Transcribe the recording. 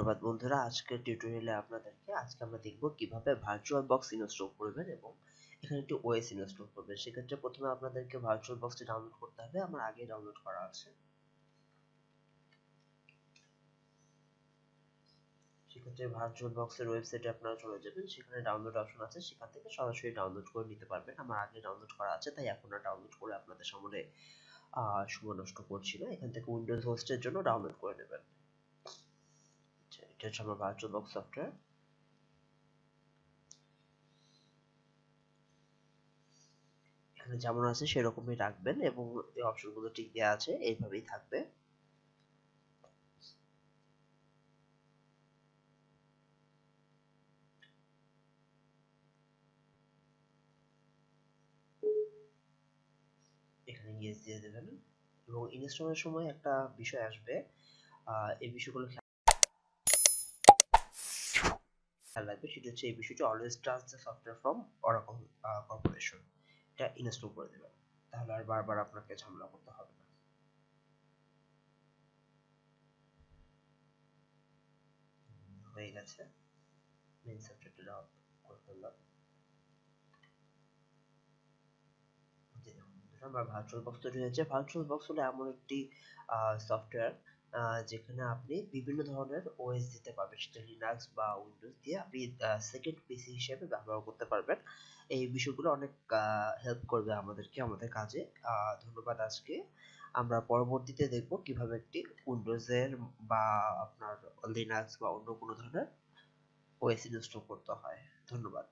সুপ্রভাত বন্ধুরা, আজকের টিউটোরিয়ালে আজকে আমরা দেখব কিভাবে ভার্চুয়াল বক্স ইনস্টল করবেন এবং এখানে একটি ওএস ইনস্টল করবেন। সেক্ষেত্রে প্রথমে আপনাদেরকে ভার্চুয়াল বক্সটি ডাউনলোড করতে হবে। আমার আগে ডাউনলোড করা আছে। সেক্ষেত্রে ভার্চুয়াল বক্সের ওয়েবসাইটে আপনারা চলে যাবেন, সেখানে ডাউনলোড অপশন আছে, সেখান থেকে সরাসরি ডাউনলোড করে নিতে পারবেন। আমার আগে ডাউনলোড করা আছে, তাই এখন আর ডাউনলোড করে আপনাদের সামনে সময় নষ্ট করছি না। এখান থেকে উইন্ডোজ হোস্টের জন্য ডাউনলোড করে নেবেন। এটা হচ্ছে আমার ভার্চুয়াল বক্স সফটওয়্যার। এখানে যেমন আছে সেরকমই রাখবেন এবং এই অপশনগুলো ঠিক দেওয়া আছে, এইভাবেই থাকবে। এখানে ইয়েস দিয়ে দেবেন এবং ইনস্টলের সময় একটা বিষয় আসবে, এই বিষয়গুলো খেয়াল রাখবে। সেটা হচ্ছে এই বিষয়টি always trust the software from oracle corporation. এটা ইনস্টল করে দেবেন, তাহলে আর বারবার আপনাকে ঝামেলা করতে হবে না। হয়ে গেছে, মেইন সফটওয়্যারটা ডাউনলোড করে ফেললাম। আমার ভার্চুয়াল বক্স তৈরি হয়েছে। ভার্চুয়াল বক্স হলো এমন একটি সফটওয়্যার যেখানে আপনি বিভিন্ন ধরনের ওএস দিতে পারবেন, সেটা লিনাক্স বা উইন্ডোজ দিয়ে আপনি সেকেন্ড পিসি হিসেবে ব্যবহার করতে পারবেন। এই বিষয়গুলো অনেক হেল্প করবে আমাদেরকে আমাদের কাজে। ধন্যবাদ। আজকে আমরা পরবর্তীতে দেখব কিভাবে একটি উইন্ডোজের বা আপনার লিনাক্স বা অন্য কোনো ধরনের ওএস ইনস্টল করতে হয়। ধন্যবাদ।